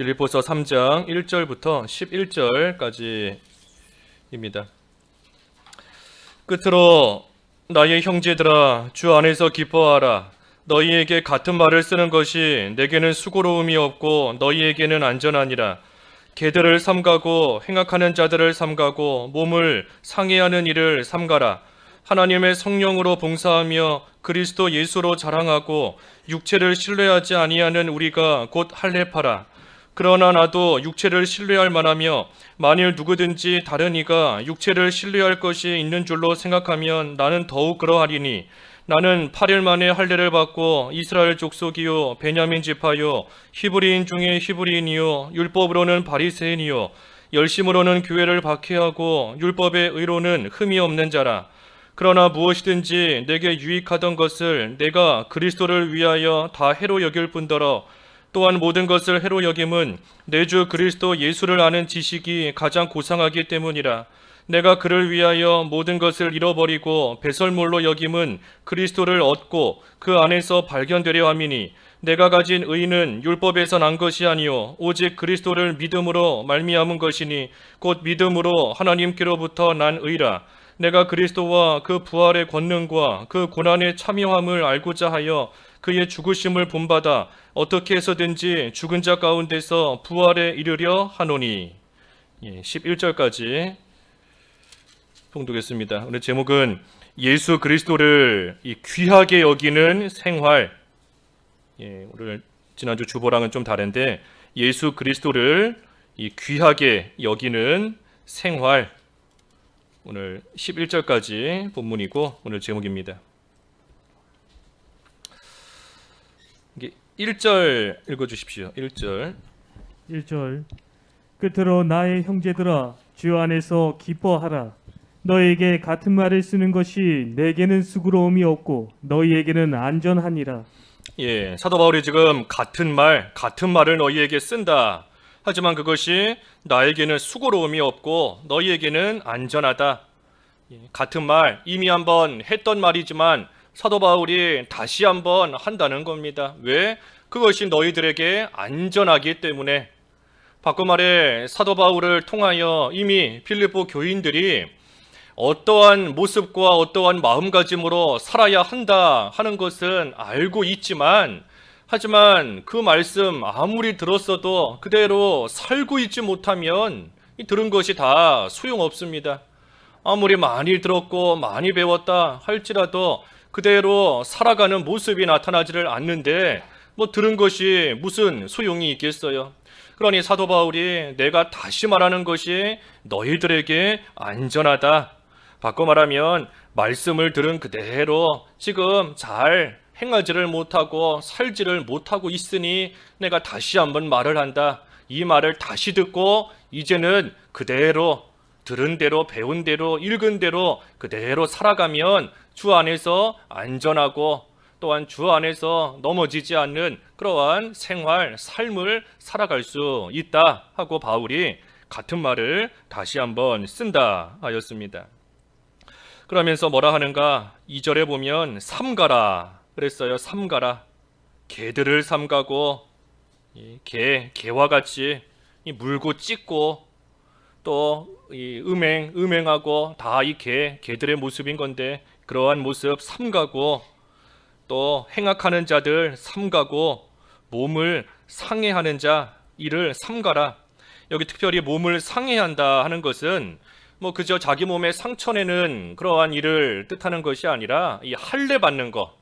빌립보서 3장 1절부터 11절까지입니다. 끝으로 나의 형제들아 주 안에서 기뻐하라. 너희에게 같은 말을 쓰는 것이 내게는 수고로움이 없고 너희에게는 안전하니라. 개들을 삼가고 행악하는 자들을 삼가고 몸을 상해하는 일을 삼가라. 하나님의 성령으로 봉사하며 그리스도 예수로 자랑하고 육체를 신뢰하지 아니하는 우리가 곧 할례파라. 그러나 나도 육체를 신뢰할 만하며 만일 누구든지 다른 이가 육체를 신뢰할 것이 있는 줄로 생각하면 나는 더욱 그러하리니 나는 8일 만에 할례를 받고 이스라엘 족속이요 베냐민 지파요 히브리인 중에 히브리인이요 율법으로는 바리새인이요 열심으로는 교회를 박해하고 율법의 의로는 흠이 없는 자라. 그러나 무엇이든지 내게 유익하던 것을 내가 그리스도를 위하여 다 해로 여길 뿐더러 또한 모든 것을 해로 여김은 내 주 그리스도 예수를 아는 지식이 가장 고상하기 때문이라. 내가 그를 위하여 모든 것을 잃어버리고 배설물로 여김은 그리스도를 얻고 그 안에서 발견되려 함이니 내가 가진 의는 율법에서 난 것이 아니요 오직 그리스도를 믿음으로 말미암은 것이니 곧 믿음으로 하나님께로부터 난 의라. 내가 그리스도와 그 부활의 권능과 그 고난의 참여함을 알고자 하여 그의 죽으심을 본받아 어떻게 해서든지 죽은 자 가운데서 부활에 이르려 하노니. 11절까지 봉독했습니다. 오늘 제목은 예수 그리스도를 귀하게 여기는 생활. 오늘 지난주 주보랑은 좀 다른데 예수 그리스도를 귀하게 여기는 생활. 오늘 11절까지 본문이고 오늘 제목입니다. 1절 읽어주십시오. 1절. 끝으로 나의 형제들아 주 안에서 기뻐하라. 너에게 같은 말을 쓰는 것이 내게는 수고로움이 없고 너희에게는 안전하니라. 사도 바울이 지금 같은 말을 너희에게 쓴다. 하지만 그것이 나에게는 수고로움이 없고 너희에게는 안전하다. 같은 말, 이미 한번 했던 말이지만 사도 바울이 다시 한번 한다는 겁니다. 왜? 그것이 너희들에게 안전하기 때문에. 바꿔 말해 사도 바울을 통하여 이미 빌립보 교인들이 어떠한 모습과 어떠한 마음가짐으로 살아야 한다 하는 것은 알고 있지만 하지만 그 말씀 아무리 들었어도 그대로 살고 있지 못하면 들은 것이 다 소용없습니다. 아무리 많이 들었고 많이 배웠다 할지라도 그대로 살아가는 모습이 나타나지를 않는데 들은 것이 무슨 소용이 있겠어요. 그러니 사도 바울이 내가 다시 말하는 것이 너희들에게 안전하다. 바꿔 말하면 말씀을 들은 그대로 지금 잘 행하지를 못하고 살지를 못하고 있으니 내가 다시 한번 말을 한다. 이 말을 다시 듣고 이제는 그대로 들은 대로 배운 대로 읽은 대로 그대로 살아가면 주 안에서 안전하고 또한 주 안에서 넘어지지 않는 그러한 생활, 삶을 살아갈 수 있다 하고 바울이 같은 말을 다시 한번 쓴다 하였습니다. 그러면서 뭐라 하는가? 2절에 보면 삼가라 그랬어요. 삼가라. 개들을 삼가고 개와 같이 물고 찢고 또 음행하고 다 이 개들의 모습인 건데 그러한 모습 삼가고 또 행악하는 자들 삼가고 몸을 상해하는 자 이를 삼가라. 여기 특별히 몸을 상해한다 하는 것은 그저 자기 몸에 상처내는 그러한 일을 뜻하는 것이 아니라 이 할례 받는 것,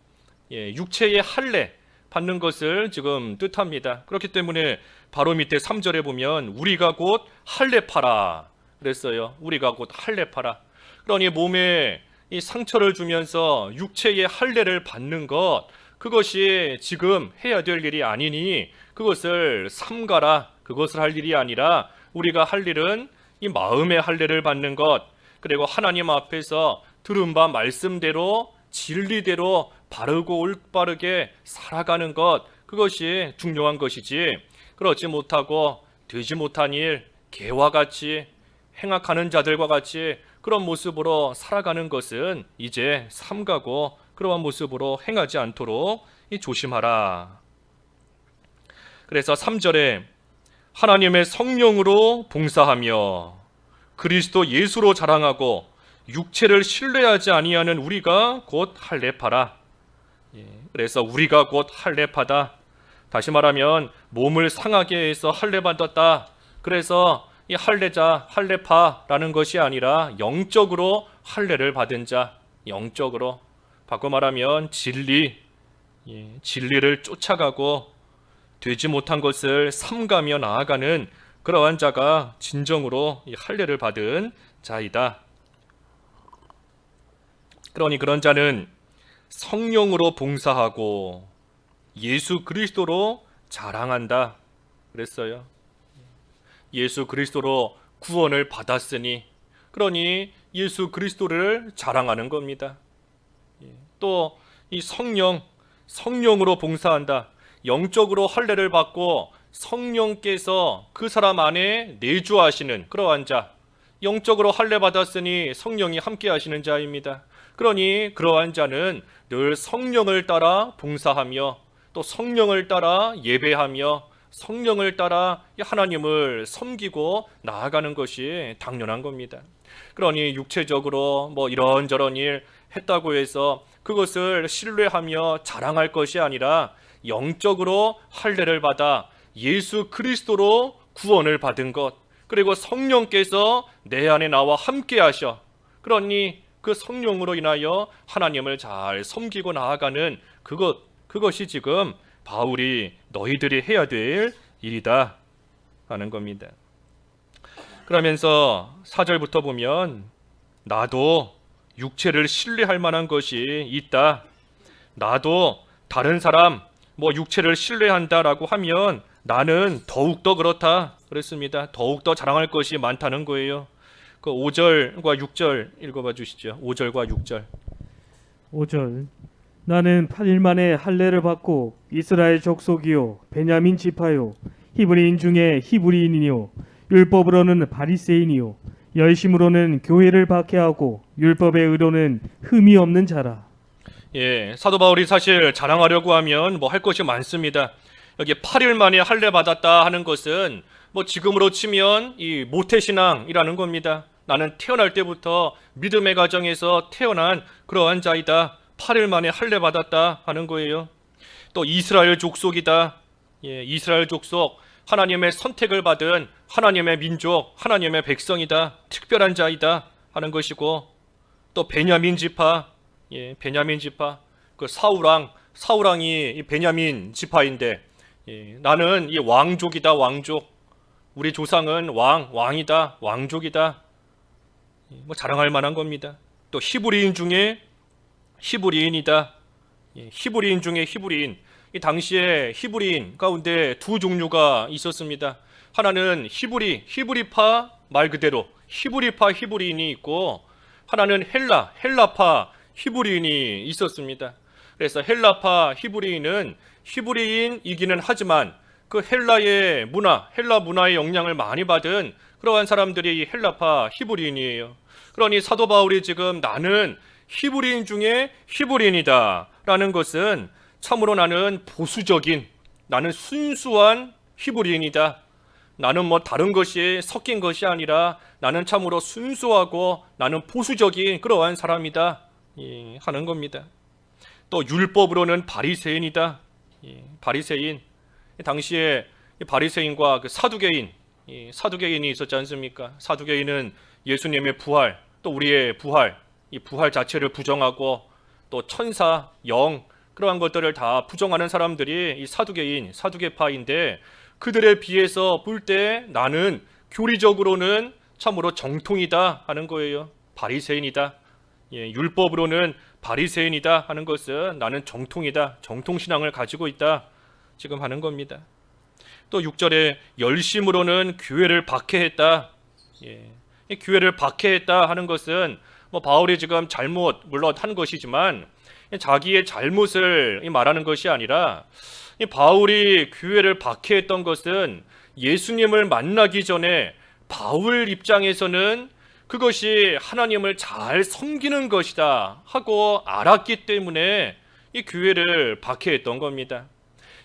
육체의 할례 받는 것을 지금 뜻합니다. 그렇기 때문에 바로 밑에 3절에 보면 우리가 곧 할례파라 그랬어요. 우리가 곧 할례파라. 그러니 몸에 이 상처를 주면서 육체의 할례를 받는 것, 그것이 지금 해야 될 일이 아니니 그것을 삼가라. 그것을 할 일이 아니라 우리가 할 일은 이 마음의 할례를 받는 것, 그리고 하나님 앞에서 들은 바 말씀대로 진리대로 바르고 올바르게 살아가는 것, 그것이 중요한 것이지 그렇지 못하고 되지 못한 일, 개와 같이 행악하는 자들과 같이 그런 모습으로 살아가는 것은 이제 삼가고 그러한 모습으로 행하지 않도록 조심하라. 그래서 3절에 하나님의 성령으로 봉사하며 그리스도 예수로 자랑하고 육체를 신뢰하지 아니하는 우리가 곧 할례파라. 그래서 우리가 곧 할례파다. 다시 말하면 몸을 상하게 해서 할례받았다. 그래서 이 할례자, 할례파라는 것이 아니라 영적으로 할례를 받은 자, 영적으로 바꿔 말하면 진리를 쫓아가고 되지 못한 것을 삼가며 나아가는 그러한 자가 진정으로 이 할례를 받은 자이다. 그러니 그런 자는 성령으로 봉사하고 예수 그리스도로 자랑한다 그랬어요. 예수 그리스도로 구원을 받았으니 그러니 예수 그리스도를 자랑하는 겁니다. 또 이 성령으로 봉사한다. 영적으로 할례를 받고 성령께서 그 사람 안에 내주하시는 그러한 자, 영적으로 할례 받았으니 성령이 함께 하시는 자입니다. 그러니 그러한 자는 늘 성령을 따라 봉사하며 또 성령을 따라 예배하며 성령을 따라 하나님을 섬기고 나아가는 것이 당연한 겁니다. 그러니 육체적으로 뭐 이런저런 일 했다고 해서 그것을 신뢰하며 자랑할 것이 아니라 영적으로 할례를 받아 예수 그리스도로 구원을 받은 것, 그리고 성령께서 내 안에 나와 함께 하셔. 그러니 그 성령으로 인하여 하나님을 잘 섬기고 나아가는 그것이 지금 바울이 너희들이 해야 될 일이다 하는 겁니다. 그러면서 4절부터 보면 나도 육체를 신뢰할 만한 것이 있다. 나도 다른 사람 뭐 육체를 신뢰한다라고 하면 나는 더욱더 그렇다 그랬습니다. 더욱더 자랑할 것이 많다는 거예요. 그 5절과 6절 읽어봐 주시죠. 5절과 6절. 5절 나는 8일 만에 할례를 받고 이스라엘 족속이요 베냐민 지파요 히브리인 중에 히브리인이요 율법으로는 바리새인이요 열심으로는 교회를 박해하고 율법의 의로는 흠이 없는 자라. 사도 바울이 사실 자랑하려고 하면 뭐 할 것이 많습니다. 여기 8일 만에 할례 받았다 하는 것은 뭐 지금으로 치면 이 모태신앙이라는 겁니다. 나는 태어날 때부터 믿음의 가정에서 태어난 그러한 자이다. 8일 만에 할례 받았다 하는 거예요. 또 이스라엘 족속이다. 이스라엘 족속, 하나님의 선택을 받은 하나님의 민족, 하나님의 백성이다. 특별한 자이다 하는 것이고, 또 베냐민 지파, 베냐민 지파, 그 사울왕이 이 베냐민 지파인데, 나는 이 왕족이다, 왕족. 우리 조상은 왕이다, 왕족이다. 뭐 자랑할 만한 겁니다. 또 히브리인 중에 히브리인이다. 히브리인 중에 히브리인. 이 당시에 히브리인 가운데 두 종류가 있었습니다. 하나는 히브리파 말 그대로 히브리파 히브리인이 있고, 하나는 헬라파 히브리인이 있었습니다. 그래서 헬라파 히브리인은 히브리인이기는 하지만 그 헬라의 헬라 문화의 영향을 많이 받은 그러한 사람들이 헬라파 히브리인이에요. 그러니 사도 바울이 지금 나는 히브리인 중에 히브리인이다 라는 것은 참으로 나는 보수적인, 나는 순수한 히브리인이다. 나는 뭐 다른 것이 섞인 것이 아니라 나는 참으로 순수하고 나는 보수적인 그러한 사람이다 하는 겁니다. 또 율법으로는 바리새인이다. 바리새인, 당시에 바리새인과 그 사두개인이 있었지 않습니까? 사두개인은 예수님의 부활, 또 우리의 부활, 이 부활 자체를 부정하고 또 천사, 영 그러한 것들을 다 부정하는 사람들이 이 사두개파인데, 그들에 비해서 볼 때 나는 교리적으로는 참으로 정통이다 하는 거예요. 바리새인이다. 율법으로는 바리새인이다 하는 것은 나는 정통이다, 정통신앙을 가지고 있다 지금 하는 겁니다. 또 6절에 열심으로는 교회를 박해했다. 교회를 박해했다 하는 것은 뭐 바울이 지금 물론 한 것이지만 자기의 잘못을 말하는 것이 아니라, 바울이 교회를 박해했던 것은 예수님을 만나기 전에 바울 입장에서는 그것이 하나님을 잘 섬기는 것이다 하고 알았기 때문에 이 교회를 박해했던 겁니다.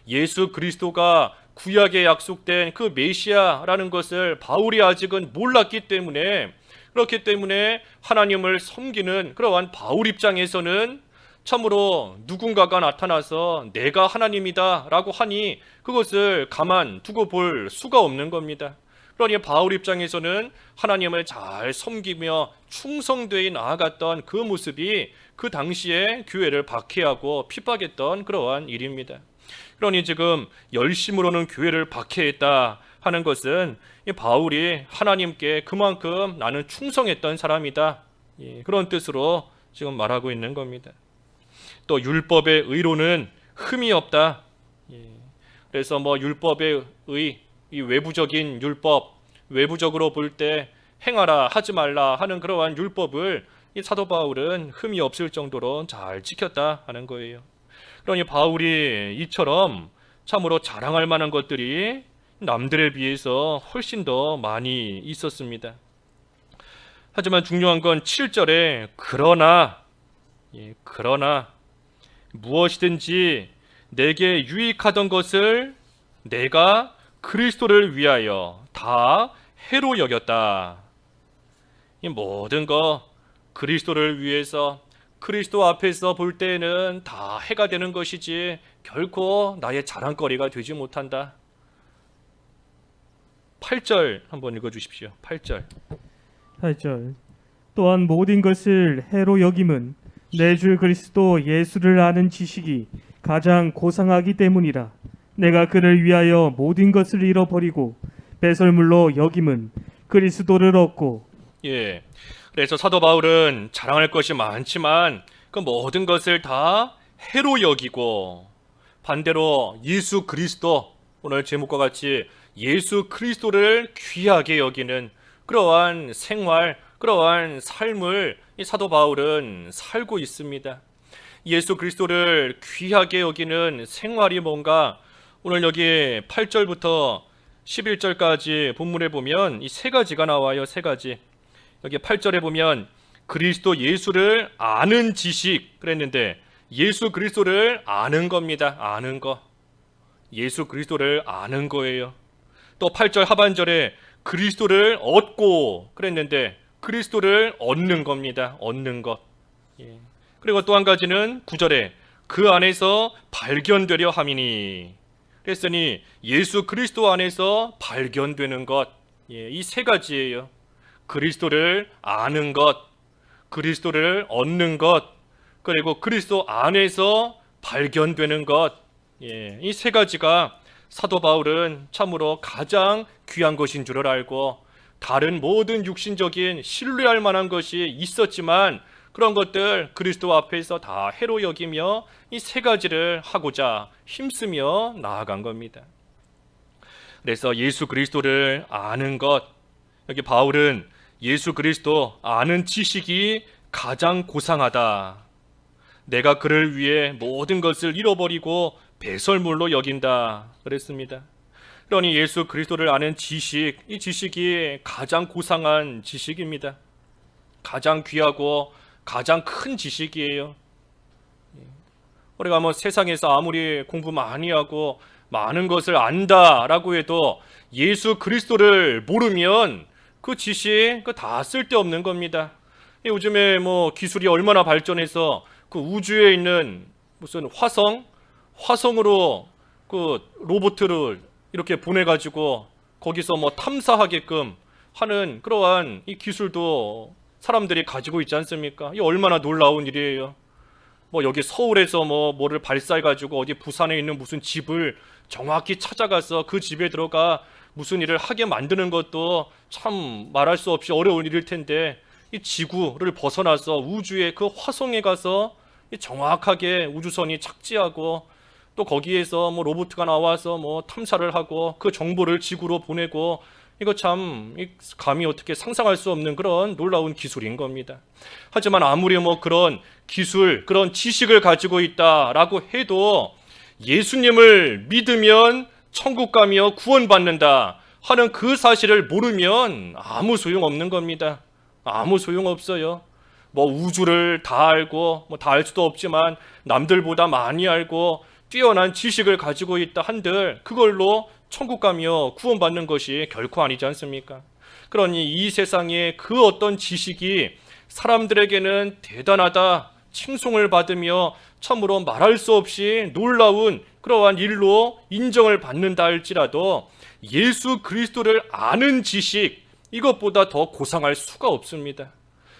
예수 그리스도가 구약에 약속된 그 메시아라는 것을 바울이 아직은 몰랐기 때문에, 그렇기 때문에 하나님을 섬기는 그러한 바울 입장에서는 참으로 누군가가 나타나서 내가 하나님이다 라고 하니 그것을 가만 두고 볼 수가 없는 겁니다. 그러니 바울 입장에서는 하나님을 잘 섬기며 충성되이 나아갔던 그 모습이 그 당시에 교회를 박해하고 핍박했던 그러한 일입니다. 그러니 지금 열심으로는 교회를 박해했다 하는 것은 이 바울이 하나님께 그만큼 나는 충성했던 사람이다, 그런 뜻으로 지금 말하고 있는 겁니다. 또 율법의 의로는 흠이 없다. 그래서 율법의 의, 이 외부적인 율법, 외부적으로 볼 때 행하라 하지 말라 하는 그러한 율법을 이 사도 바울은 흠이 없을 정도로 잘 지켰다 하는 거예요. 그러니 바울이 이처럼 참으로 자랑할 만한 것들이 남들에 비해서 훨씬 더 많이 있었습니다. 하지만 중요한 건 7절에 그러나 무엇이든지 내게 유익하던 것을 내가 그리스도를 위하여 다 해로 여겼다. 이 모든 거 그리스도를 위해서, 그리스도 앞에서 볼 때에는 다 해가 되는 것이지 결코 나의 자랑거리가 되지 못한다. 8절 한번 읽어주십시오. 8절. 8절. 또한 모든 것을 해로 여김은 내 주 그리스도 예수를 아는 지식이 가장 고상하기 때문이라. 내가 그를 위하여 모든 것을 잃어버리고 배설물로 여김은 그리스도를 얻고. 그래서 사도 바울은 자랑할 것이 많지만 그 모든 것을 다 해로 여기고, 반대로 예수 그리스도, 오늘 제목과 같이 예수 그리스도를 귀하게 여기는 그러한 생활, 그러한 삶을 이 사도 바울은 살고 있습니다. 예수 그리스도를 귀하게 여기는 생활이 뭔가, 오늘 여기 8절부터 11절까지 본문에 보면 이 세 가지가 나와요. 세 가지. 여기 8절에 보면 그리스도 예수를 아는 지식 그랬는데, 예수 그리스도를 아는 겁니다. 아는 거. 예수 그리스도를 아는 거예요. 또 8절 하반절에 그리스도를 얻고 그랬는데, 그리스도를 얻는 겁니다. 얻는 것. 그리고 또 한 가지는 9절에 그 안에서 발견되려 함이니, 그랬으니 예수 그리스도 안에서 발견되는 것. 이 세 가지예요. 그리스도를 아는 것, 그리스도를 얻는 것, 그리고 그리스도 안에서 발견되는 것. 이 세 가지가 사도 바울은 참으로 가장 귀한 것인 줄을 알고, 다른 모든 육신적인 신뢰할 만한 것이 있었지만 그런 것들 그리스도 앞에서 다 해로 여기며 이 세 가지를 하고자 힘쓰며 나아간 겁니다. 그래서 예수 그리스도를 아는 것, 여기 바울은 예수 그리스도 아는 지식이 가장 고상하다. 내가 그를 위해 모든 것을 잃어버리고 배설물로 여긴다 그랬습니다. 그러니 예수 그리스도를 아는 지식, 이 지식이 가장 고상한 지식입니다. 가장 귀하고 가장 큰 지식이에요. 우리가 세상에서 아무리 공부 많이 하고 많은 것을 안다라고 해도 예수 그리스도를 모르면 그 지식 다 쓸데없는 겁니다. 요즘에 기술이 얼마나 발전해서 그 우주에 있는 무슨 화성으로 그 로봇을 이렇게 보내가지고 거기서 탐사하게끔 하는 그러한 이 기술도 사람들이 가지고 있지 않습니까? 이 얼마나 놀라운 일이에요. 여기 서울에서 뭐를 발사해가지고 어디 부산에 있는 무슨 집을 정확히 찾아가서 그 집에 들어가 무슨 일을 하게 만드는 것도 참 말할 수 없이 어려운 일일 텐데, 이 지구를 벗어나서 우주의 그 화성에 가서 정확하게 우주선이 착지하고 또 거기에서 로봇가 나와서 탐사를 하고 그 정보를 지구로 보내고, 이거 참 감히 어떻게 상상할 수 없는 그런 놀라운 기술인 겁니다. 하지만 아무리 그런 기술, 그런 지식을 가지고 있다라고 해도 예수님을 믿으면 천국 가며 구원받는다 하는 그 사실을 모르면 아무 소용없는 겁니다. 아무 소용없어요. 우주를 다 알고 다 알 수도 없지만 남들보다 많이 알고 뛰어난 지식을 가지고 있다 한들 그걸로 천국 가며 구원받는 것이 결코 아니지 않습니까? 그러니 이 세상의 그 어떤 지식이 사람들에게는 대단하다, 칭송을 받으며 참으로 말할 수 없이 놀라운 그러한 일로 인정을 받는다 할지라도 예수 그리스도를 아는 지식, 이것보다 더 고상할 수가 없습니다.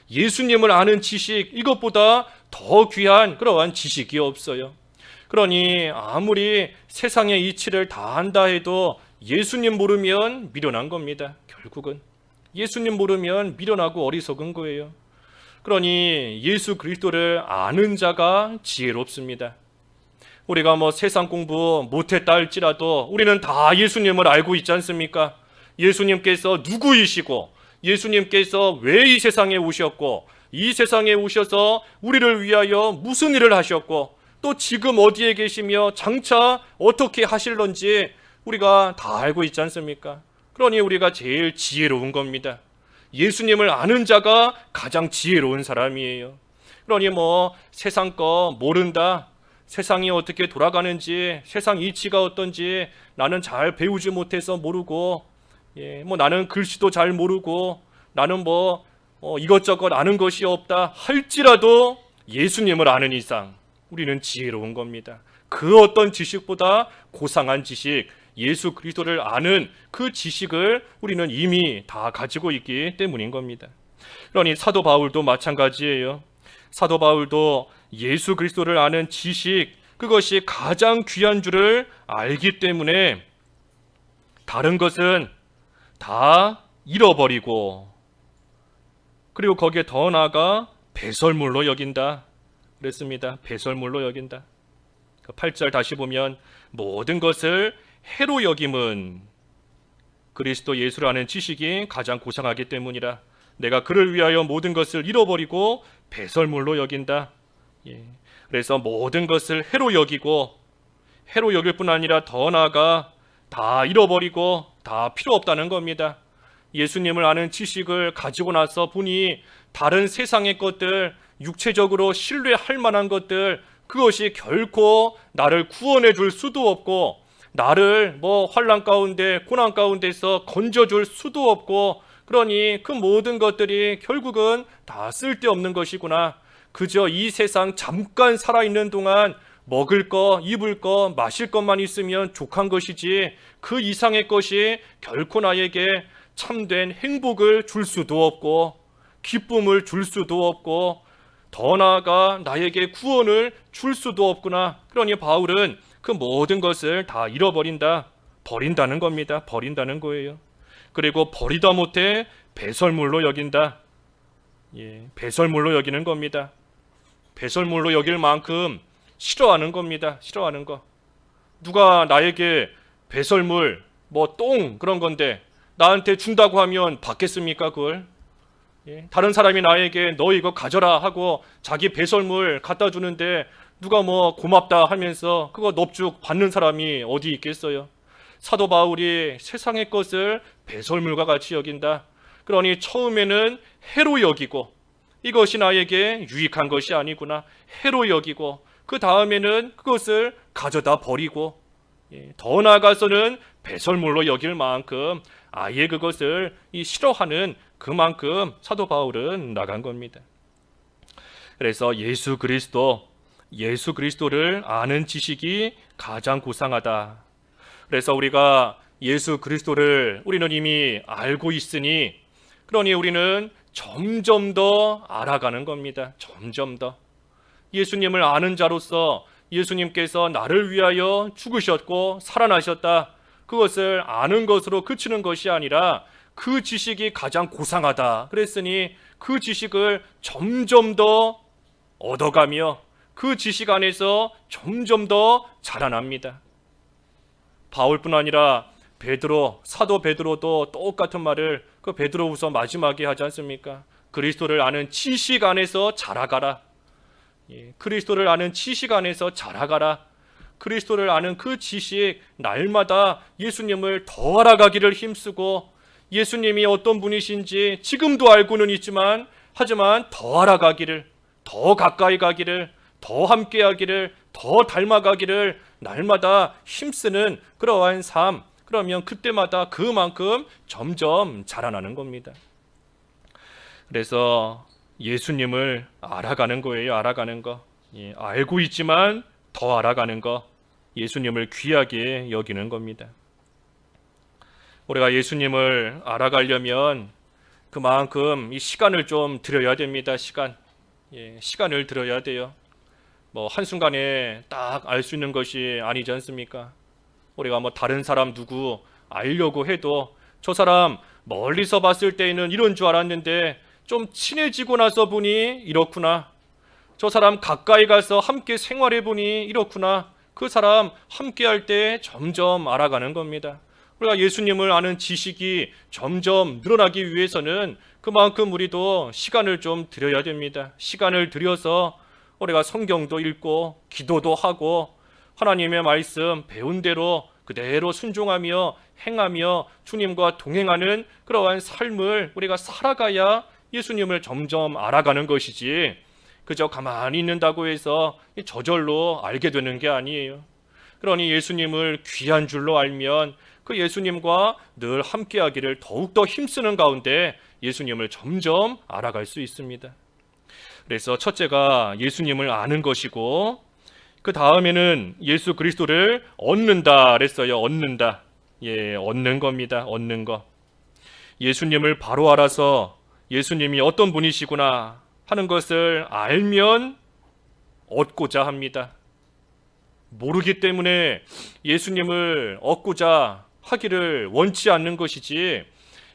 예수님을 아는 지식, 이것보다 더 귀한 그러한 지식이 없어요. 그러니 아무리 세상의 이치를 다 한다 해도 예수님 모르면 미련한 겁니다. 결국은 예수님 모르면 미련하고 어리석은 거예요. 그러니 예수 그리스도를 아는 자가 지혜롭습니다. 우리가 세상 공부 못했다 할지라도 우리는 다 예수님을 알고 있지 않습니까? 예수님께서 누구이시고, 예수님께서 왜 이 세상에 오셨고, 이 세상에 오셔서 우리를 위하여 무슨 일을 하셨고, 또 지금 어디에 계시며 장차 어떻게 하실런지 우리가 다 알고 있지 않습니까? 그러니 우리가 제일 지혜로운 겁니다. 예수님을 아는 자가 가장 지혜로운 사람이에요. 그러니 세상 거 모른다, 세상이 어떻게 돌아가는지, 세상 이치가 어떤지 나는 잘 배우지 못해서 모르고, 나는 글씨도 잘 모르고, 나는 이것저것 아는 것이 없다 할지라도 예수님을 아는 이상 우리는 지혜로운 겁니다. 그 어떤 지식보다 고상한 지식, 예수 그리스도를 아는 그 지식을 우리는 이미 다 가지고 있기 때문인 겁니다. 그러니 사도 바울도 마찬가지예요. 사도 바울도 예수 그리스도를 아는 지식, 그것이 가장 귀한 줄을 알기 때문에 다른 것은 다 잃어버리고, 그리고 거기에 더 나아가 배설물로 여긴다 그랬습니다. 배설물로 여긴다. 8절 다시 보면 모든 것을 해로 여김은 그리스도 예수를 아는 지식이 가장 고상하기 때문이라 내가 그를 위하여 모든 것을 잃어버리고 배설물로 여긴다. 그래서 모든 것을 해로 여기고, 해로 여길 뿐 아니라 더 나아가 다 잃어버리고 다 필요 없다는 겁니다. 예수님을 아는 지식을 가지고 나서 보니 다른 세상의 것들, 육체적으로 신뢰할 만한 것들, 그것이 결코 나를 구원해 줄 수도 없고, 나를 환난 가운데 고난 가운데서 건져줄 수도 없고, 그러니 그 모든 것들이 결국은 다 쓸데없는 것이구나. 그저 이 세상 잠깐 살아있는 동안 먹을 거, 입을 거, 마실 것만 있으면 족한 것이지 그 이상의 것이 결코 나에게 참된 행복을 줄 수도 없고, 기쁨을 줄 수도 없고, 더 나아가 나에게 구원을 줄 수도 없구나. 그러니 바울은 그 모든 것을 다 잃어버린다, 버린다는 겁니다. 버린다는 거예요. 그리고 버리다 못해 배설물로 여긴다. 배설물로 여기는 겁니다. 배설물로 여길 만큼 싫어하는 겁니다. 싫어하는 거. 누가 나에게 배설물, 똥 그런 건데 나한테 준다고 하면 받겠습니까 그걸? 다른 사람이 나에게 너 이거 가져라 하고 자기 배설물 갖다 주는데 누가 고맙다 하면서 그거 넙죽 받는 사람이 어디 있겠어요? 사도 바울이 세상의 것을 배설물과 같이 여긴다. 그러니 처음에는 해로 여기고, 이것이 나에게 유익한 것이 아니구나, 해로 여기고, 그 다음에는 그것을 가져다 버리고, 더 나아가서는 배설물로 여길 만큼 아예 그것을 싫어하는 그만큼 사도 바울은 나간 겁니다. 그래서 예수 그리스도를 아는 지식이 가장 고상하다. 그래서 우리가 예수 그리스도를 우리는 이미 알고 있으니, 그러니 우리는 점점 더 알아가는 겁니다. 점점 더 예수님을 아는 자로서 예수님께서 나를 위하여 죽으셨고 살아나셨다, 그것을 아는 것으로 그치는 것이 아니라 그 지식이 가장 고상하다 그랬으니 그 지식을 점점 더 얻어가며 그 지식 안에서 점점 더 자라납니다. 바울뿐 아니라 사도 베드로도 똑같은 말을 그 베드로후서 마지막에 하지 않습니까? 그리스도를 아는 지식 안에서 자라가라. 그리스도를 아는 지식 안에서 자라가라. 그리스도를 아는 그 지식, 날마다 예수님을 더 알아가기를 힘쓰고, 예수님이 어떤 분이신지 지금도 알고는 있지만 하지만 더 알아가기를, 더 가까이 가기를, 더 함께하기를, 더 닮아가기를 날마다 힘쓰는 그러한 삶, 그러면 그때마다 그만큼 점점 자라나는 겁니다. 그래서 예수님을 알아가는 거예요. 알아가는 거. 알고 있지만 더 알아가는 거. 예수님을 귀하게 여기는 겁니다. 우리가 예수님을 알아가려면 그만큼 이 시간을 좀 들여야 됩니다. 시간을 들여야 돼요. 뭐 한순간에 딱 알 수 있는 것이 아니지 않습니까? 우리가 뭐 다른 사람 누구 알려고 해도 저 사람 멀리서 봤을 때에는 이런 줄 알았는데 좀 친해지고 나서 보니 이렇구나. 저 사람 가까이 가서 함께 생활해 보니 이렇구나. 그 사람 함께 할 때 점점 알아가는 겁니다. 우리가 예수님을 아는 지식이 점점 늘어나기 위해서는 그만큼 우리도 시간을 좀 들여야 됩니다. 시간을 들여서 우리가 성경도 읽고 기도도 하고 하나님의 말씀 배운 대로 그대로 순종하며 행하며 주님과 동행하는 그러한 삶을 우리가 살아가야 예수님을 점점 알아가는 것이지, 그저 가만히 있는다고 해서 저절로 알게 되는 게 아니에요. 그러니 예수님을 귀한 줄로 알면 그 예수님과 늘 함께하기를 더욱더 힘쓰는 가운데 예수님을 점점 알아갈 수 있습니다. 그래서 첫째가 예수님을 아는 것이고, 그 다음에는 예수 그리스도를 얻는다 그랬어요. 얻는다. 얻는 겁니다. 얻는 거. 예수님을 바로 알아서 예수님이 어떤 분이시구나 하는 것을 알면 얻고자 합니다. 모르기 때문에 예수님을 얻고자 하기를 원치 않는 것이지,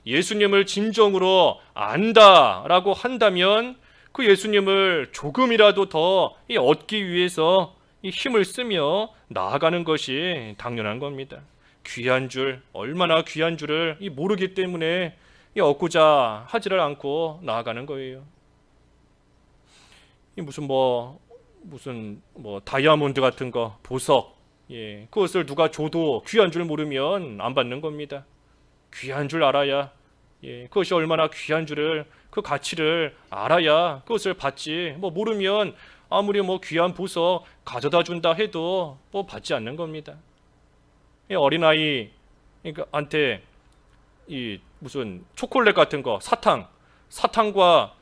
예수님을 진정으로 안다라고 한다면 그 예수님을 조금이라도 더 얻기 위해서 이 힘을 쓰며 나아가는 것이 당연한 겁니다. 귀한 줄, 얼마나 귀한 줄을 모르기 때문에 얻고자 하지를 않고 나아가는 거예요. 무슨 다이아몬드 같은 거, 보석, 그것을 누가 줘도 귀한 줄 모르면 안 받는 겁니다. 귀한 줄 알아야, 그것이 얼마나 귀한 줄을, 그 가치를 알아야 그것을 받지. 모르면 아무리 귀한 보석 가져다 준다 해도 받지 않는 겁니다. 어린아이한테 무슨 초콜릿 같은 거, 사탕과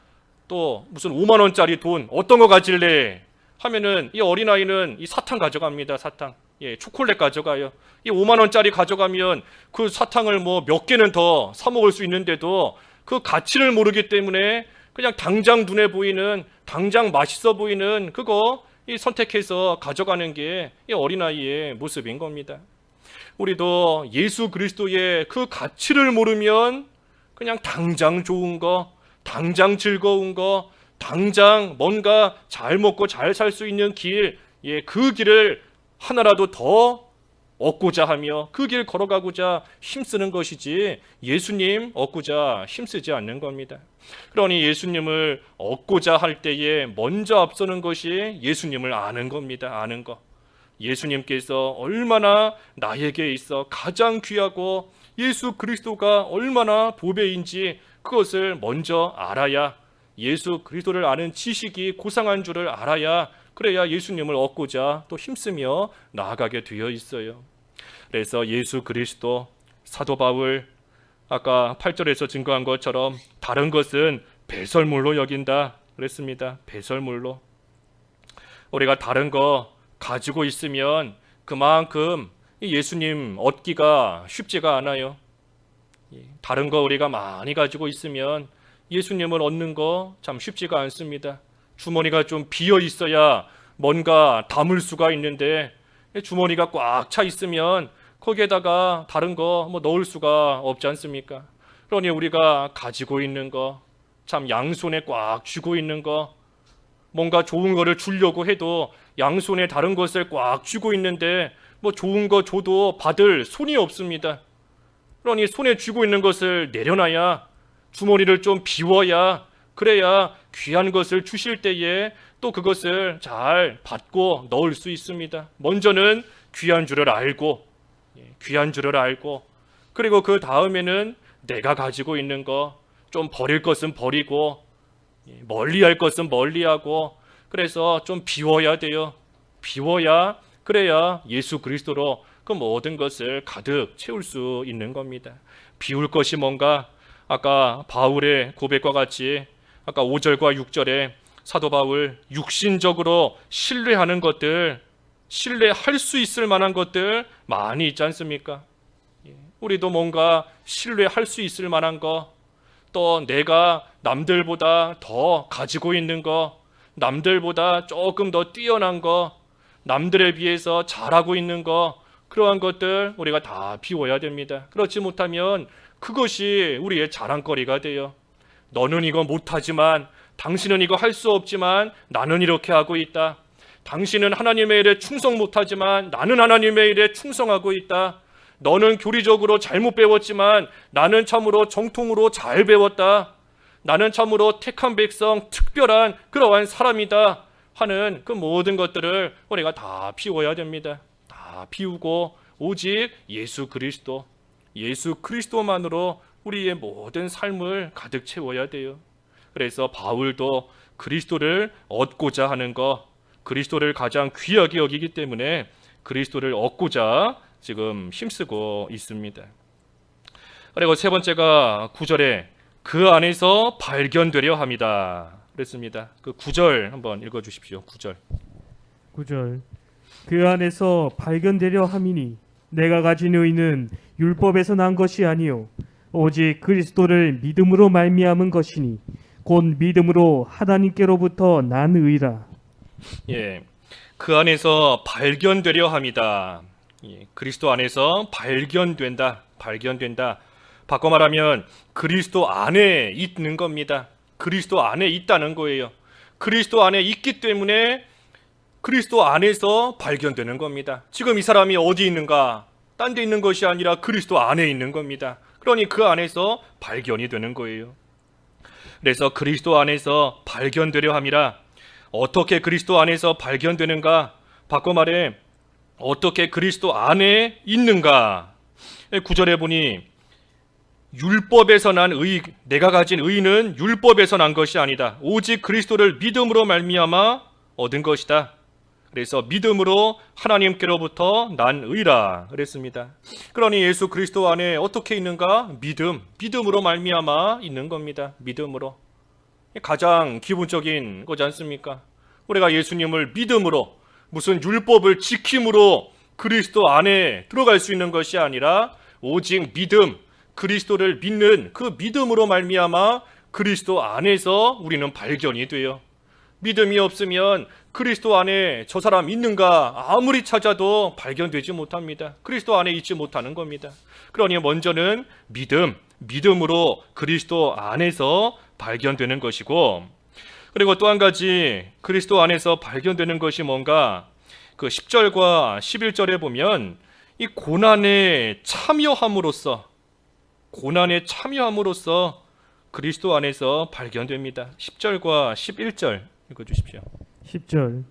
또 무슨 5만 원짜리 돈 어떤 거 가질래 하면은 이 어린아이는 이 사탕 가져갑니다. 사탕. 초콜릿 가져가요. 이 5만 원짜리 가져가면 그 사탕을 몇 개는 더 사 먹을 수 있는데도 그 가치를 모르기 때문에 그냥 당장 눈에 보이는, 당장 맛있어 보이는 그거 선택해서 가져가는 게 이 어린아이의 모습인 겁니다. 우리도 예수 그리스도의 그 가치를 모르면 그냥 당장 좋은 거, 당장 즐거운 거, 당장 뭔가 잘 먹고 잘 살 수 있는 길, 그 길을 하나라도 더 얻고자 하며 그 길 걸어가고자 힘쓰는 것이지, 예수님 얻고자 힘쓰지 않는 겁니다. 그러니 예수님을 얻고자 할 때에 먼저 앞서는 것이 예수님을 아는 겁니다. 아는 거. 예수님께서 얼마나 나에게 있어 가장 귀하고 예수 그리스도가 얼마나 보배인지 그것을 먼저 알아야, 예수 그리스도를 아는 지식이 고상한 줄을 알아야, 그래야 예수님을 얻고자 또 힘쓰며 나아가게 되어 있어요. 그래서 예수 그리스도, 사도 바울 아까 8절에서 증거한 것처럼 다른 것은 배설물로 여긴다 그랬습니다. 배설물로. 우리가 다른 거 가지고 있으면 그만큼 예수님 얻기가 쉽지가 않아요. 다른 거 우리가 많이 가지고 있으면 예수님을 얻는 거 참 쉽지가 않습니다. 주머니가 좀 비어 있어야 뭔가 담을 수가 있는데, 주머니가 꽉 차 있으면 거기에다가 다른 거 넣을 수가 없지 않습니까? 그러니 우리가 가지고 있는 거, 참 양손에 꽉 쥐고 있는 거, 뭔가 좋은 거를 주려고 해도 양손에 다른 것을 꽉 쥐고 있는데 좋은 거 줘도 받을 손이 없습니다. 그러니 손에 쥐고 있는 것을 내려놔야, 주머니를 좀 비워야, 그래야 귀한 것을 주실 때에 또 그것을 잘 받고 넣을 수 있습니다. 먼저는 귀한 줄을 알고, 그리고 그 다음에는 내가 가지고 있는 거, 좀 버릴 것은 버리고, 멀리할 것은 멀리하고, 그래서 좀 비워야 돼요. 비워야, 그래야 예수 그리스도로 그 모든 것을 가득 채울 수 있는 겁니다. 비울 것이 뭔가? 아까 바울의 고백과 같이 아까 5절과 6절에 사도 바울 육신적으로 신뢰하는 것들, 신뢰할 수 있을 만한 것들 많이 있지 않습니까? 우리도 뭔가 신뢰할 수 있을 만한 거, 또 내가 남들보다 더 가지고 있는 거, 남들보다 조금 더 뛰어난 거, 남들에 비해서 잘하고 있는 거, 그러한 것들 우리가 다 비워야 됩니다. 그렇지 못하면 그것이 우리의 자랑거리가 돼요. 너는 이거 못하지만, 당신은 이거 할 수 없지만 나는 이렇게 하고 있다. 당신은 하나님의 일에 충성 못하지만 나는 하나님의 일에 충성하고 있다. 너는 교리적으로 잘못 배웠지만 나는 참으로 정통으로 잘 배웠다. 나는 참으로 택한 백성, 특별한 그러한 사람이다 하는 그 모든 것들을 우리가 다 비워야 됩니다. 다 비우고 오직 예수 그리스도만으로 우리의 모든 삶을 가득 채워야 돼요. 그래서 바울도 그리스도를 얻고자 하는 것, 그리스도를 가장 귀하게 여기기 때문에 그리스도를 얻고자 지금 힘쓰고 있습니다. 그리고 세 번째가 9절에 그 안에서 발견되려 함이다 그랬습니다. 그 9절 한번 읽어주십시오. 9절. 9절. 그 안에서 발견되려 함이니 내가 가진 의는 율법에서 난 것이 아니요 오직 그리스도를 믿음으로 말미암은 것이니 곧 믿음으로 하나님께로부터 난 의라. 예, 그 안에서 발견되려 함이다. 예, 그리스도 안에서 발견된다. 바꿔 말하면 그리스도 안에 있는 겁니다. 그리스도 안에 있다는 거예요. 그리스도 안에 있기 때문에 그리스도 안에서 발견되는 겁니다. 지금 이 사람이 어디 있는가? 딴 데 있는 것이 아니라 그리스도 안에 있는 겁니다. 그러니 그 안에서 발견이 되는 거예요. 그래서 그리스도 안에서 발견되려 함이라. 어떻게 그리스도 안에서 발견되는가? 바꿔 말해 어떻게 그리스도 안에 있는가? 9절에 보니 율법에서 난 의, 내가 가진 의는 율법에서 난 것이 아니다. 오직 그리스도를 믿음으로 말미암아 얻은 것이다. 그래서 믿음으로 하나님께로부터 난 의라 그랬습니다. 그러니 예수 그리스도 안에 어떻게 있는가? 믿음으로 말미암아 있는 겁니다. 믿음으로. 가장 기본적인 거지 않습니까? 우리가 예수님을 믿음으로, 무슨 율법을 지킴으로 그리스도 안에 들어갈 수 있는 것이 아니라 오직 믿음, 그리스도를 믿는 그 믿음으로 말미암아 그리스도 안에서 우리는 발견이 돼요. 믿음이 없으면 그리스도 안에 저 사람 있는가 아무리 찾아도 발견되지 못합니다. 그리스도 안에 있지 못하는 겁니다. 그러니 먼저는 믿음으로 그리스도 안에서 발견되는 것이고, 그리고 또 한 가지 그리스도 안에서 발견되는 것이 뭔가, 그 10절과 11절에 보면 이 고난에 참여함으로써 그리스도 안에서 발견됩니다. 10절과 11절 읽어주십시오. 10절.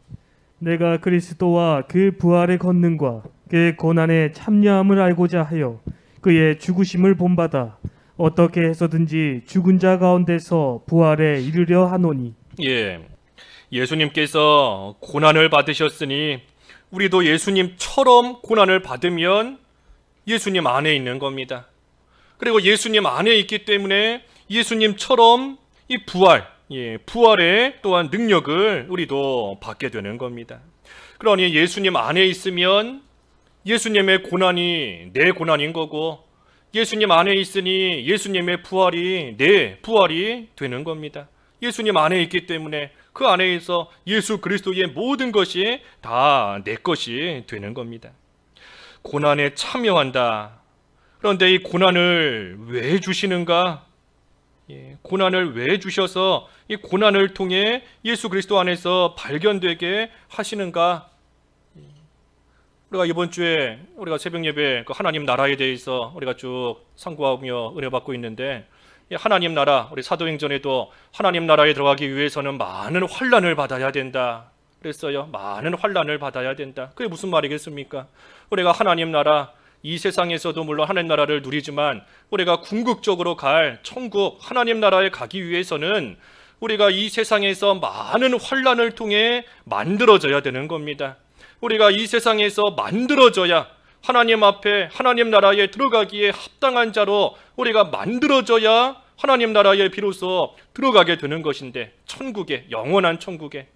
내가 그리스도와 그 부활의 권능과 그 고난에 참여함을 알고자 하여 그의 죽으심을 본받아 어떻게 해서든지 죽은 자 가운데서 부활에 이르려 하노니. 예, 예수님께서 고난을 받으셨으니 우리도 예수님처럼 고난을 받으면 예수님 안에 있는 겁니다. 그리고 예수님 안에 있기 때문에 예수님처럼 이 부활의 또한 능력을 우리도 받게 되는 겁니다. 그러니 예수님 안에 있으면 예수님의 고난이 내 고난인 거고, 예수님 안에 있으니 예수님의 부활이 내 부활이 되는 겁니다. 예수님 안에 있기 때문에 그 안에서 예수 그리스도의 모든 것이 다 내 것이 되는 겁니다. 고난에 참여한다. 그런데 이 고난을 왜 주시는가? 고난을 왜 주셔서 이 고난을 통해 예수 그리스도 안에서 발견되게 하시는가? 우리가 이번 주에 우리가 새벽 예배 그 하나님 나라에 대해서 우리가 쭉 상고하며 은혜 받고 있는데, 이 하나님 나라, 우리 사도행전에도 하나님 나라에 들어가기 위해서는 많은 환난을 받아야 된다 그랬어요. 많은 환난을 받아야 된다. 그게 무슨 말이겠습니까? 우리가 하나님 나라, 이 세상에서도 물론 하나님 나라를 누리지만 우리가 궁극적으로 갈 천국 하나님 나라에 가기 위해서는 우리가 이 세상에서 많은 환난을 통해 만들어져야 되는 겁니다. 우리가 이 세상에서 만들어져야 하나님 앞에 하나님 나라에 들어가기에 합당한 자로 우리가 만들어져야 하나님 나라에 비로소 들어가게 되는 것인데, 천국에, 영원한 천국에.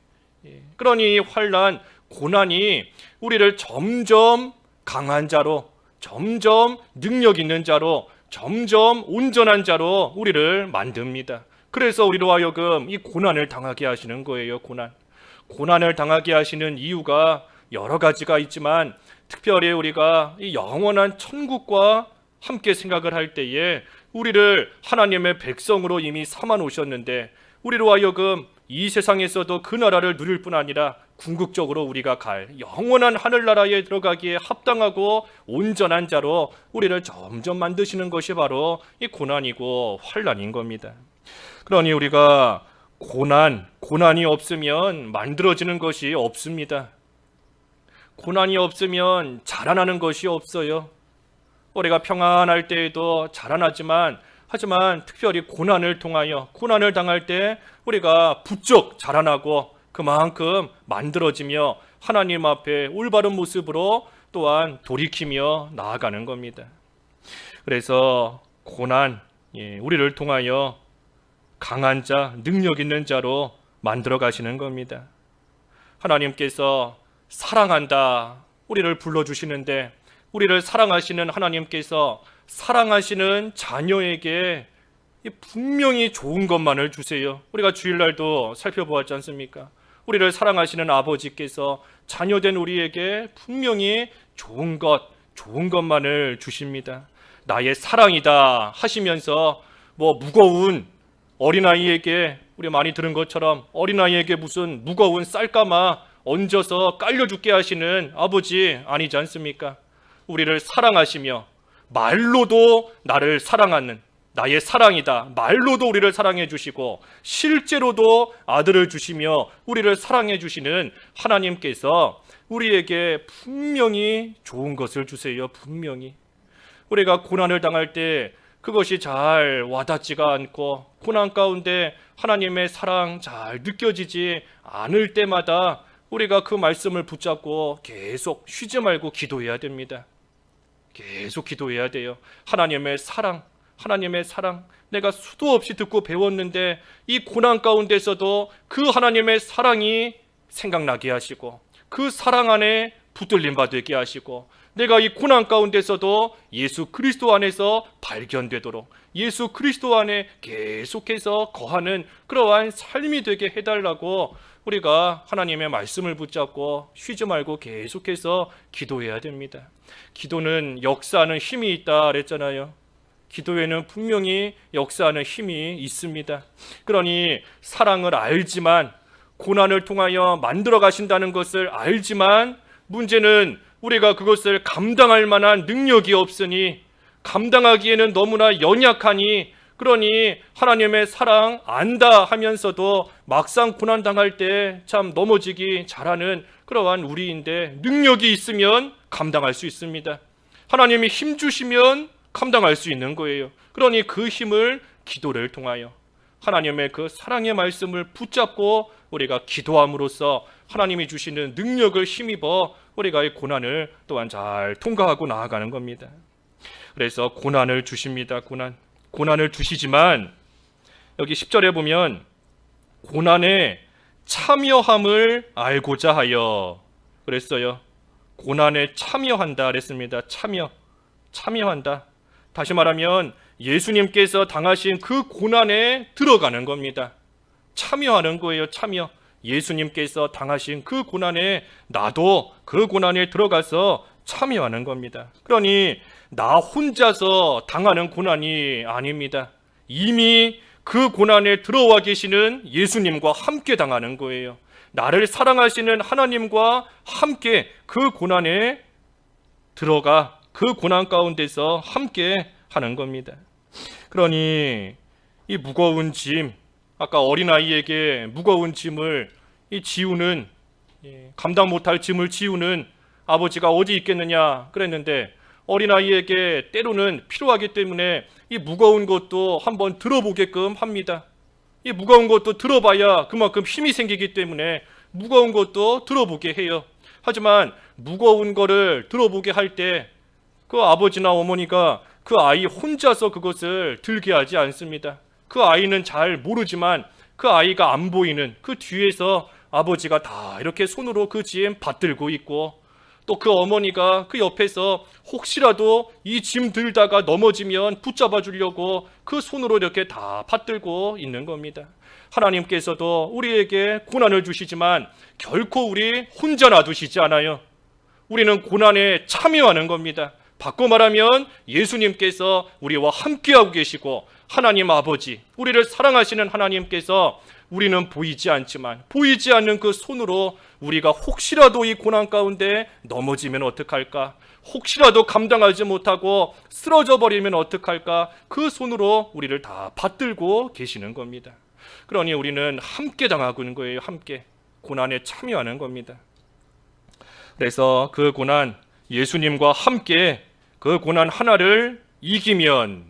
그러니 환난, 고난이 우리를 점점 강한 자로, 점점 능력 있는 자로, 점점 온전한 자로 우리를 만듭니다. 그래서 우리로 하여금 이 고난을 당하게 하시는 거예요. 고난을 당하게 하시는 이유가 여러 가지가 있지만, 특별히 우리가 이 영원한 천국과 함께 생각을 할 때에 우리를 하나님의 백성으로 이미 삼아 놓으셨는데, 우리로 하여금 이 세상에서도 그 나라를 누릴 뿐 아니라 궁극적으로 우리가 갈 영원한 하늘나라에 들어가기에 합당하고 온전한 자로 우리를 점점 만드시는 것이 바로 이 고난이고 환난인 겁니다. 그러니 우리가 고난이 없으면 만들어지는 것이 없습니다. 고난이 없으면 자라나는 것이 없어요. 우리가 평안할 때에도 자라나지만, 하지만 특별히 고난을 통하여, 고난을 당할 때 우리가 부쩍 자라나고 그만큼 만들어지며 하나님 앞에 올바른 모습으로 또한 돌이키며 나아가는 겁니다. 그래서 고난, 우리를 통하여 강한 자, 능력 있는 자로 만들어 가시는 겁니다. 하나님께서 사랑한다, 우리를 불러주시는데, 우리를 사랑하시는 하나님께서 사랑하시는 자녀에게 분명히 좋은 것만을 주세요. 우리가 주일날도 살펴보았지 않습니까? 우리를 사랑하시는 아버지께서 자녀된 우리에게 분명히 좋은 것만을 주십니다. 나의 사랑이다 하시면서 무거운 어린아이에게, 우리 많이 들은 것처럼 어린아이에게 무슨 무거운 쌀가마 얹어서 깔려 죽게 하시는 아버지 아니지 않습니까? 우리를 사랑하시며 말로도 나를 사랑하는, 나의 사랑이다, 말로도 우리를 사랑해 주시고 실제로도 아들을 주시며 우리를 사랑해 주시는 하나님께서 우리에게 분명히 좋은 것을 주세요. 분명히. 우리가 고난을 당할 때 그것이 잘 와닿지가 않고, 고난 가운데 하나님의 사랑 잘 느껴지지 않을 때마다 우리가 그 말씀을 붙잡고 계속 쉬지 말고 기도해야 됩니다. 계속 기도해야 돼요. 하나님의 사랑, 내가 수도 없이 듣고 배웠는데 이 고난 가운데서도 그 하나님의 사랑이 생각나게 하시고, 그 사랑 안에 붙들림 받게 하시고, 내가 이 고난 가운데서도 예수 그리스도 안에서 발견되도록, 예수 그리스도 안에 계속해서 거하는 그러한 삶이 되게 해달라고 우리가 하나님의 말씀을 붙잡고 쉬지 말고 계속해서 기도해야 됩니다. 기도는 역사하는 힘이 있다 그랬잖아요. 기도에는 분명히 역사하는 힘이 있습니다. 그러니 사랑을 알지만, 고난을 통하여 만들어 가신다는 것을 알지만, 문제는 우리가 그것을 감당할 만한 능력이 없으니, 감당하기에는 너무나 연약하니, 그러니 하나님의 사랑 안다 하면서도 막상 고난 당할 때 참 넘어지기 잘하는 그러한 우리인데, 능력이 있으면 감당할 수 있습니다. 하나님이 힘 주시면 감당할 수 있는 거예요. 그러니 그 힘을 기도를 통하여 하나님의 그 사랑의 말씀을 붙잡고 우리가 기도함으로써 하나님이 주시는 능력을 힘입어 우리가 이 고난을 또한 잘 통과하고 나아가는 겁니다. 그래서 고난을 주십니다. 고난을 주시지만, 여기 10절에 보면 고난에 참여함을 알고자 하여 그랬어요. 고난에 참여한다 그랬습니다. 참여한다. 다시 말하면 예수님께서 당하신 그 고난에 들어가는 겁니다. 참여하는 거예요. 예수님께서 당하신 그 고난에 나도 그 고난에 들어가서 참여하는 겁니다. 그러니 나 혼자서 당하는 고난이 아닙니다. 이미 그 고난에 들어와 계시는 예수님과 함께 당하는 거예요. 나를 사랑하시는 하나님과 함께 그 고난에 들어가 그 고난 가운데서 함께 하는 겁니다. 그러니 이 무거운 짐, 아까 어린아이에게 무거운 짐을 지우는, 감당 못할 짐을 지우는 아버지가 어디 있겠느냐 그랬는데, 어린아이에게 때로는 필요하기 때문에 이 무거운 것도 한번 들어보게끔 합니다. 이 무거운 것도 들어봐야 그만큼 힘이 생기기 때문에 무거운 것도 들어보게 해요. 하지만 무거운 거를 들어보게 할 때 그 아버지나 어머니가 그 아이 혼자서 그것을 들게 하지 않습니다. 그 아이는 잘 모르지만 그 아이가 안 보이는 그 뒤에서 아버지가 다 이렇게 손으로 그 짐 받들고 있고, 또 그 어머니가 그 옆에서 혹시라도 이 짐 들다가 넘어지면 붙잡아 주려고 그 손으로 이렇게 다 받들고 있는 겁니다. 하나님께서도 우리에게 고난을 주시지만 결코 우리 혼자 놔두시지 않아요. 우리는 고난에 참여하는 겁니다. 바꿔 말하면 예수님께서 우리와 함께하고 계시고, 하나님 아버지, 우리를 사랑하시는 하나님께서 우리는 보이지 않지만 보이지 않는 그 손으로 우리가 혹시라도 이 고난 가운데 넘어지면 어떡할까, 혹시라도 감당하지 못하고 쓰러져 버리면 어떡할까, 그 손으로 우리를 다 받들고 계시는 겁니다. 그러니 우리는 함께 당하고 있는 거예요. 함께 고난에 참여하는 겁니다. 그래서 그 고난, 예수님과 함께 그 고난 하나를 이기면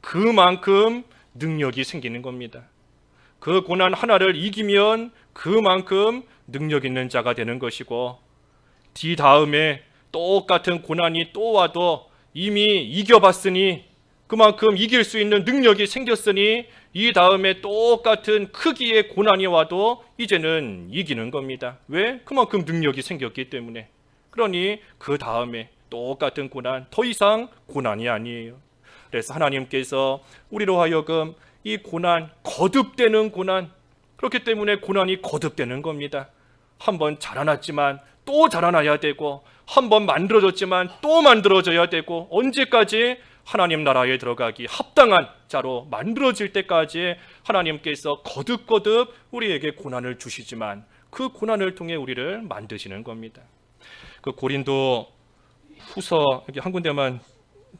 그만큼 능력이 생기는 겁니다. 그 고난 하나를 이기면 그만큼 능력 있는 자가 되는 것이고, 뒤 다음에 똑같은 고난이 또 와도 이미 이겨봤으니, 그만큼 이길 수 있는 능력이 생겼으니 이 다음에 똑같은 크기의 고난이 와도 이제는 이기는 겁니다. 왜? 그만큼 능력이 생겼기 때문에. 그러니 그 다음에 똑같은 고난, 더 이상 고난이 아니에요. 그래서 하나님께서 우리로 하여금 이 고난, 거듭되는 고난, 그렇기 때문에 고난이 거듭되는 겁니다. 한번 자라났지만 또 자라나야 되고, 한번 만들어졌지만 또 만들어져야 되고, 언제까지 하나님 나라에 들어가기 합당한 자로 만들어질 때까지 하나님께서 거듭거듭 우리에게 고난을 주시지만 그 고난을 통해 우리를 만드시는 겁니다. 그 고린도 후서, 여기 한 군데만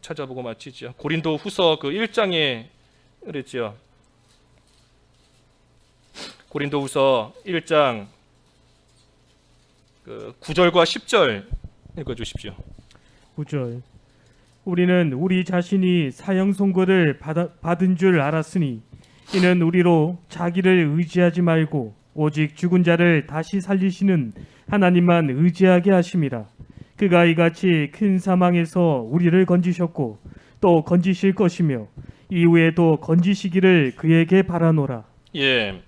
찾아보고 마치죠. 고린도 후서 그 1장에 그랬죠. 고린도 후서 1장 그 9절과 10절 읽어주십시오. 9절. 우리는 우리 자신이 사형 선고를 받은 줄 알았으니 이는 우리로 자기를 의지하지 말고 오직 죽은 자를 다시 살리시는 하나님만 의지하게 하심이라. 그가 이같이 큰 사망에서 우리를 건지셨고 또 건지실 것이며 이후에도 건지시기를 그에게 바라노라. 예,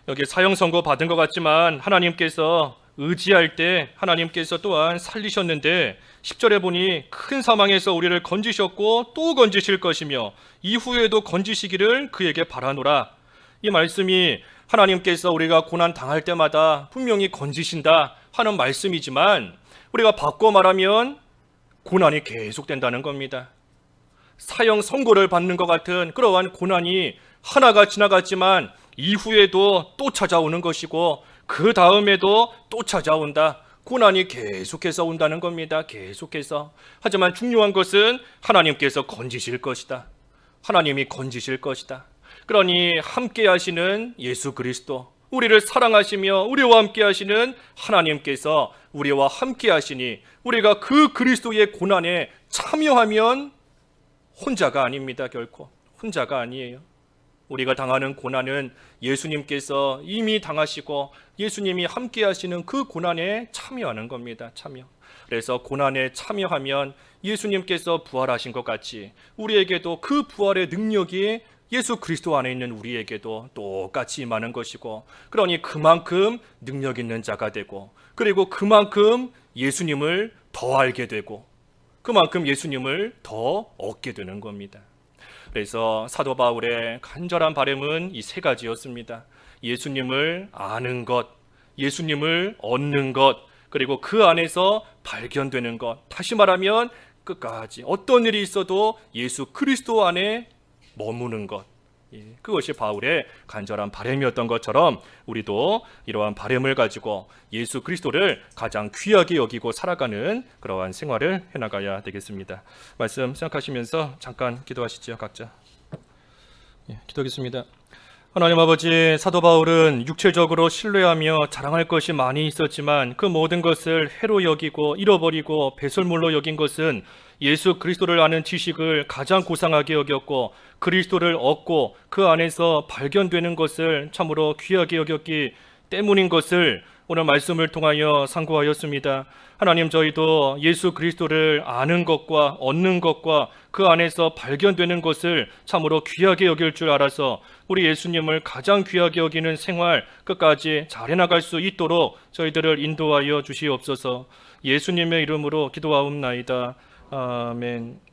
여기 사형 선고 받은 것 같지만 하나님께서 의지할 때 하나님께서 또한 살리셨는데, 10절에 보니 큰 사망에서 우리를 건지셨고 또 건지실 것이며 이후에도 건지시기를 그에게 바라노라. 이 말씀이 하나님께서 우리가 고난 당할 때마다 분명히 건지신다 하는 말씀이지만, 우리가 바꿔 말하면 고난이 계속된다는 겁니다. 사형 선고를 받는 것 같은 그러한 고난이 하나가 지나갔지만 이후에도 또 찾아오는 것이고, 그 다음에도 또 찾아온다. 고난이 계속해서 온다는 겁니다. 계속해서. 하지만 중요한 것은 하나님께서 건지실 것이다. 하나님이 건지실 것이다. 그러니 함께 하시는 예수 그리스도, 우리를 사랑하시며 우리와 함께 하시는 하나님께서 우리와 함께 하시니 우리가 그 그리스도의 고난에 참여하면 혼자가 아닙니다. 결코 혼자가 아니에요. 우리가 당하는 고난은 예수님께서 이미 당하시고 예수님이 함께 하시는 그 고난에 참여하는 겁니다. 참여. 그래서 고난에 참여하면 예수님께서 부활하신 것 같이 우리에게도 그 부활의 능력이 예수 그리스도 안에 있는 우리에게도 똑같이 임하는 것이고, 그러니 그만큼 능력 있는 자가 되고, 그리고 그만큼 예수님을 더 알게 되고, 그만큼 예수님을 더 얻게 되는 겁니다. 그래서 사도 바울의 간절한 바람은 이 세 가지였습니다. 예수님을 아는 것, 예수님을 얻는 것, 그리고 그 안에서 발견되는 것. 다시 말하면 끝까지 어떤 일이 있어도 예수 그리스도 안에 머무는 것. 그것이 바울의 간절한 바람이었던 것처럼 우리도 이러한 바람을 가지고 예수 그리스도를 가장 귀하게 여기고 살아가는 그러한 생활을 해나가야 되겠습니다. 말씀 생각하시면서 잠깐 기도하시죠. 각자. 기도하겠습니다. 하나님 아버지, 사도 바울은 육체적으로 신뢰하며 자랑할 것이 많이 있었지만 그 모든 것을 해로 여기고 잃어버리고 배설물로 여긴 것은 예수 그리스도를 아는 지식을 가장 고상하게 여겼고, 그리스도를 얻고 그 안에서 발견되는 것을 참으로 귀하게 여겼기 때문인 것을 오늘 말씀을 통하여 상고하였습니다. 하나님, 저희도 예수 그리스도를 아는 것과 얻는 것과 그 안에서 발견되는 것을 참으로 귀하게 여길 줄 알아서 우리 예수님을 가장 귀하게 여기는 생활 끝까지 잘 해나갈 수 있도록 저희들을 인도하여 주시옵소서. 예수님의 이름으로 기도하옵나이다. 아멘.